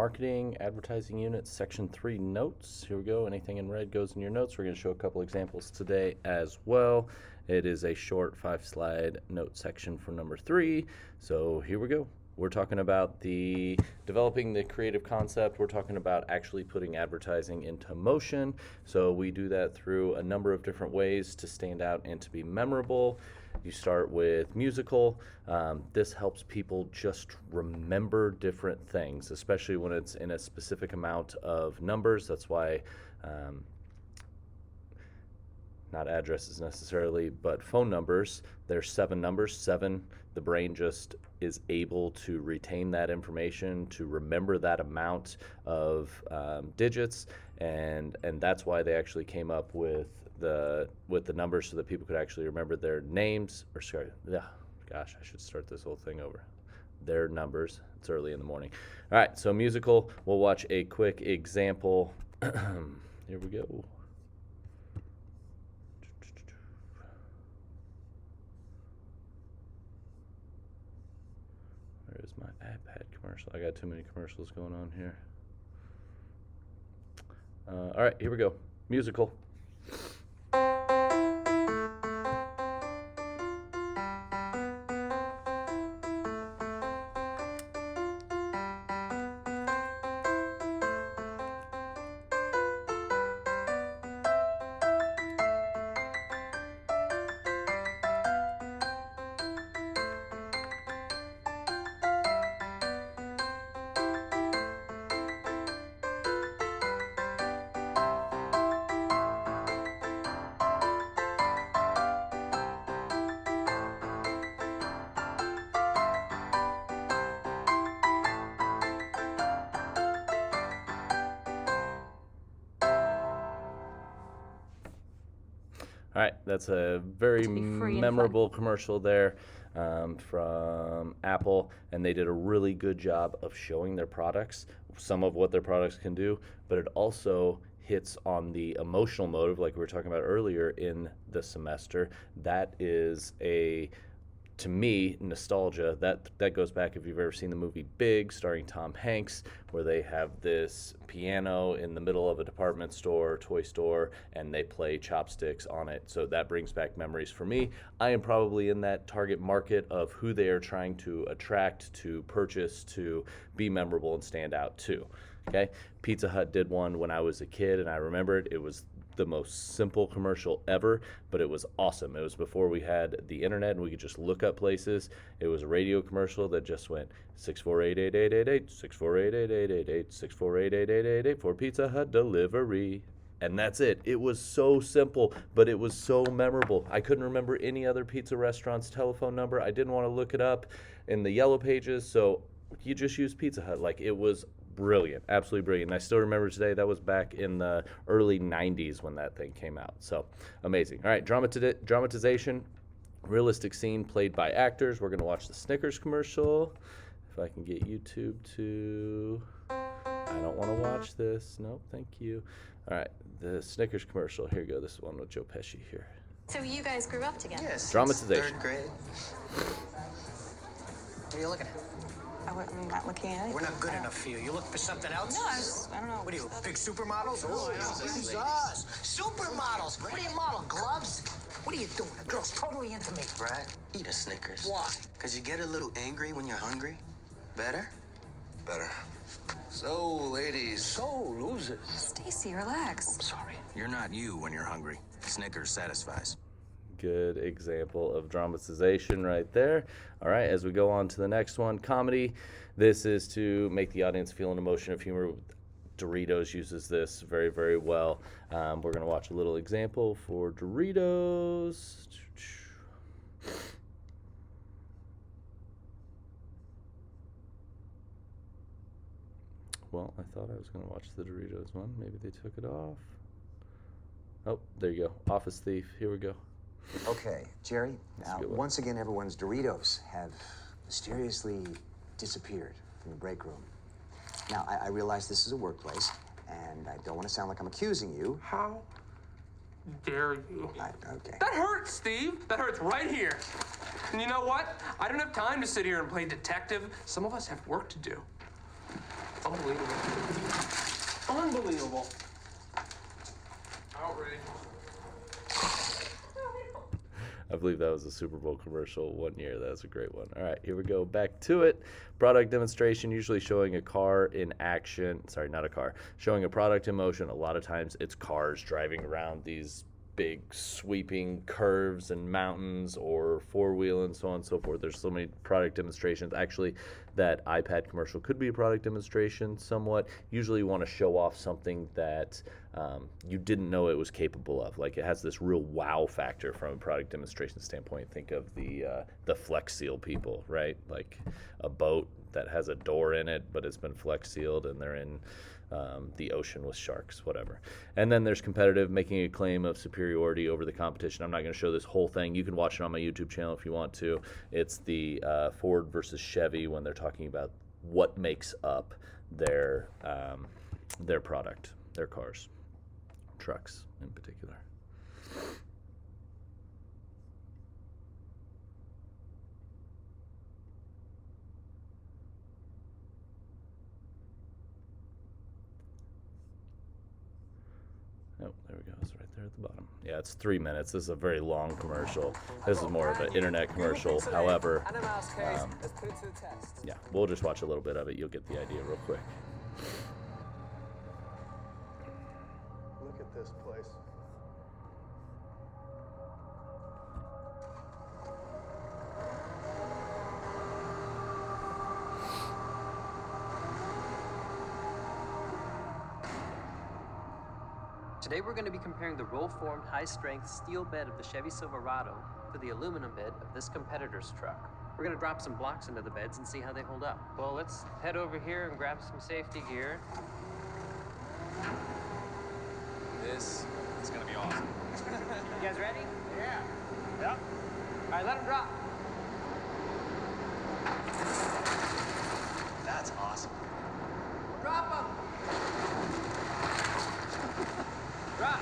Marketing, Advertising Unit, Section 3 Notes. Here we go. Anything in red goes in your notes. We're going to show a couple examples today as well. It is a short 5-slide note section for number 3. So here we go. We're talking about developing the creative concept. We're talking about actually putting advertising into motion. So we do that through a number of different ways to stand out and to be memorable. You start with musical. This helps people just remember different things, especially when it's in a specific amount of numbers. That's why not addresses necessarily, but phone numbers. There's 7 numbers, 7. The brain just is able to retain that information, to remember that amount of digits, and that's why they actually came up with the numbers so that people could actually remember their names. Or sorry, gosh, I should start this whole thing over. Their numbers. It's early in the morning. All right, so musical. We'll watch a quick example. Here we go. Where's my iPad commercial? I got too many commercials going on here. All right, here we go. Musical. All right, that's a very memorable commercial there from Apple, and they did a really good job of showing their products, some of what their products can do, but it also hits on the emotional motive like we were talking about earlier in the semester. That is to me, nostalgia. That goes back, if you've ever seen the movie Big, starring Tom Hanks, where they have this piano in the middle of a department store, toy store, and they play chopsticks on it. So that brings back memories for me. I am probably in that target market of who they are trying to attract, to purchase, to be memorable and stand out too. Okay, Pizza Hut did one when I was a kid, and I remember it. It was the most simple commercial ever, but it was awesome. It was before we had the internet and we could just look up places. It was a radio commercial that just went 6488888, 6488888, 6488888 for Pizza Hut delivery. And that's it. It was so simple, but it was so memorable. I couldn't remember any other pizza restaurant's telephone number. I didn't want to look it up in the yellow pages, so you just use Pizza Hut. Like, it was brilliant, absolutely brilliant. And I still remember today, that was back in the early 90s when that thing came out. So amazing. All right, dramatization, realistic scene played by actors. We're going to watch the Snickers commercial. If I can get YouTube to... I don't want to watch this. No, thank you. All right, the Snickers commercial. Here you go. This is one with Joe Pesci here. So you guys grew up together? Yes. Dramatization. 3rd grade. What are you looking at? I'm not looking at it. We're not good enough for you. You looking for something else? No, I don't know. What are you, big supermodels? Oh, Jesus. Supermodels. What do you model, gloves? What are you doing? The girl's totally into me. Brad, eat a Snickers. Why? Because you get a little angry when you're hungry. Better? Better. So, ladies. So, losers. Stacy, relax. I'm sorry. You're not you when you're hungry. Snickers satisfies. Good example of dramatization right there. All right, as we go on to the next one, comedy. This is to make the audience feel an emotion of humor. Doritos uses this very, very well. We're going to watch a little example for Doritos. Well, I thought I was going to watch the Doritos one. Maybe they took it off. Oh, there you go. Office Thief. Here we go. Okay, Jerry, now, once again, everyone's Doritos have mysteriously disappeared from the break room. Now, I realize this is a workplace, and I don't want to sound like I'm accusing you. How dare you? Okay. That hurts, Steve. That hurts right here. And you know what? I don't have time to sit here and play detective. Some of us have work to do. The Unbelievable. Unbelievable. Outrage. I believe that was a Super Bowl commercial one year. That's a great one. All right, here we go. Back to it. Product demonstration, usually showing a car in action. Sorry, not a car. Showing a product in motion. A lot of times it's cars driving around these big sweeping curves and mountains, or four-wheel and so on and so forth. There's so many product demonstrations. Actually, that iPad commercial could be a product demonstration somewhat. Usually you want to show off something that you didn't know it was capable of. Like, it has this real wow factor from a product demonstration standpoint. Think of the Flex Seal people, right? Like a boat that has a door in it, but it's been Flex Sealed, and they're in the ocean with sharks, whatever. And then there's competitive, making a claim of superiority over the competition. I'm not going to show this whole thing. You can watch it on my YouTube channel if you want to. It's the Ford versus Chevy when they're talking about what makes up their product, their cars, trucks in particular. Oh, there we go. It's right there at the bottom. Yeah, it's 3 minutes. This is a very long commercial. This is more of an internet commercial. However, yeah, we'll just watch a little bit of it. You'll get the idea real quick. Look at this place. Today we're going to be comparing the roll-formed, high-strength steel bed of the Chevy Silverado to the aluminum bed of this competitor's truck. We're going to drop some blocks into the beds and see how they hold up. Well, let's head over here and grab some safety gear. This is gonna be awesome. You guys ready? Yeah. Yep. All right, let them drop. That's awesome. Drop them. Drop.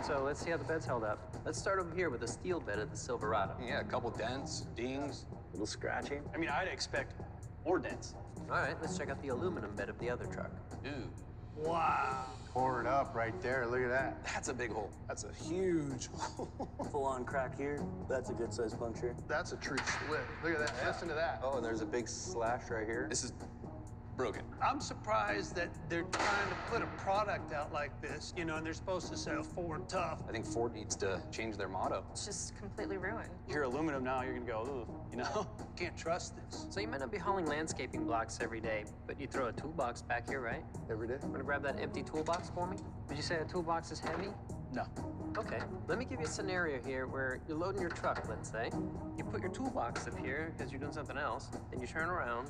So let's see how the bed's held up. Let's start over here with the steel bed of the Silverado. Yeah, a couple dents, dings, a little scratchy. I mean, I'd expect more dents. All right, let's check out the aluminum bed of the other truck. Dude, Wow. Pour it up right there. Look at that. that's a big hole. That's a huge hole. Full-on crack here. That's a good-sized puncture. That's a true split. Look at that. Listen to that. Oh, and there's a big slash right here. This is broken. I'm surprised that they're trying to put a product out like this, you know, and they're supposed to sell Ford Tough. I think Ford needs to change their motto. It's just completely ruined. You hear aluminum now, you're gonna go, ooh, you know? Can't trust this. So you might not be hauling landscaping blocks every day, but you throw a toolbox back here, right? Every day. Want to grab that empty toolbox for me? Did you say a toolbox is heavy? No. Okay, let me give you a scenario here where you're loading your truck, let's say. You put your toolbox up here because you're doing something else, then you turn around.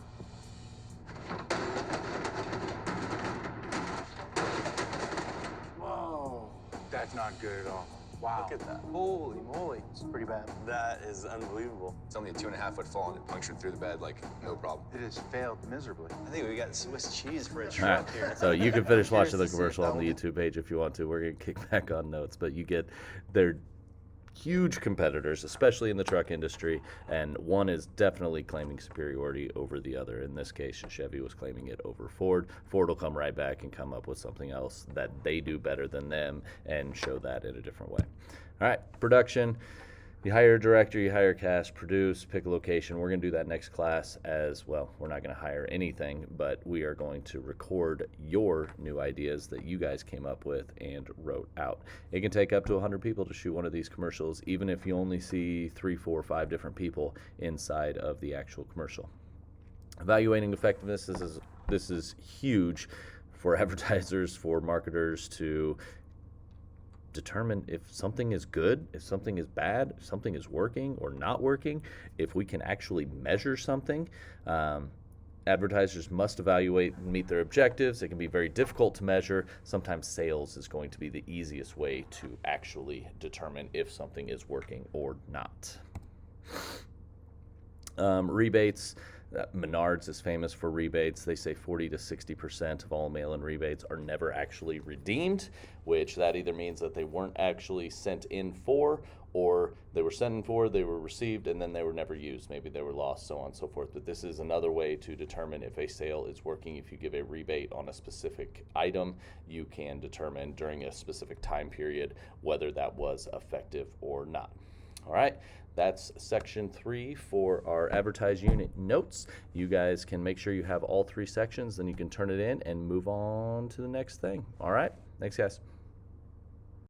Whoa. That's not good at all. Wow. Look at that. Holy moly. It's pretty bad. That is unbelievable. It's only a 2.5-foot fall and it punctured through the bed, like, no problem. It has failed miserably. I think we got Swiss cheese for a All truck right, here. so you can finish watching the Curious to see commercial if on that the will- YouTube page if you want to. We're going to kick back on notes, but you get their huge competitors, especially in the truck industry, and one is definitely claiming superiority over the other. In this case, Chevy was claiming it over Ford. Ford will come right back and come up with something else that they do better than them and show that in a different way. All right, production. You hire a director, you hire a cast, produce, pick a location. We're going to do that next class as well. We're not going to hire anything, but we are going to record your new ideas that you guys came up with and wrote out. It can take up to 100 people to shoot one of these commercials, even if you only see 3, 4, 5 different people inside of the actual commercial. Evaluating effectiveness, this is huge for advertisers, for marketers to determine if something is good, if something is bad, if something is working or not working, if we can actually measure something. Advertisers must evaluate and meet their objectives. It can be very difficult to measure. Sometimes sales is going to be the easiest way to actually determine if something is working or not. Rebates. Menards is famous for rebates. They say 40 to 60% of all mail-in rebates are never actually redeemed, which that either means that they weren't actually sent in for, or they were sent in for, they were received, and then they were never used. Maybe they were lost, so on and so forth. But this is another way to determine if a sale is working. If you give a rebate on a specific item, you can determine during a specific time period whether that was effective or not. All right, that's section 3 for our advertise unit notes. You guys can make sure you have all 3 sections, then you can turn it in and move on to the next thing. All right, thanks guys.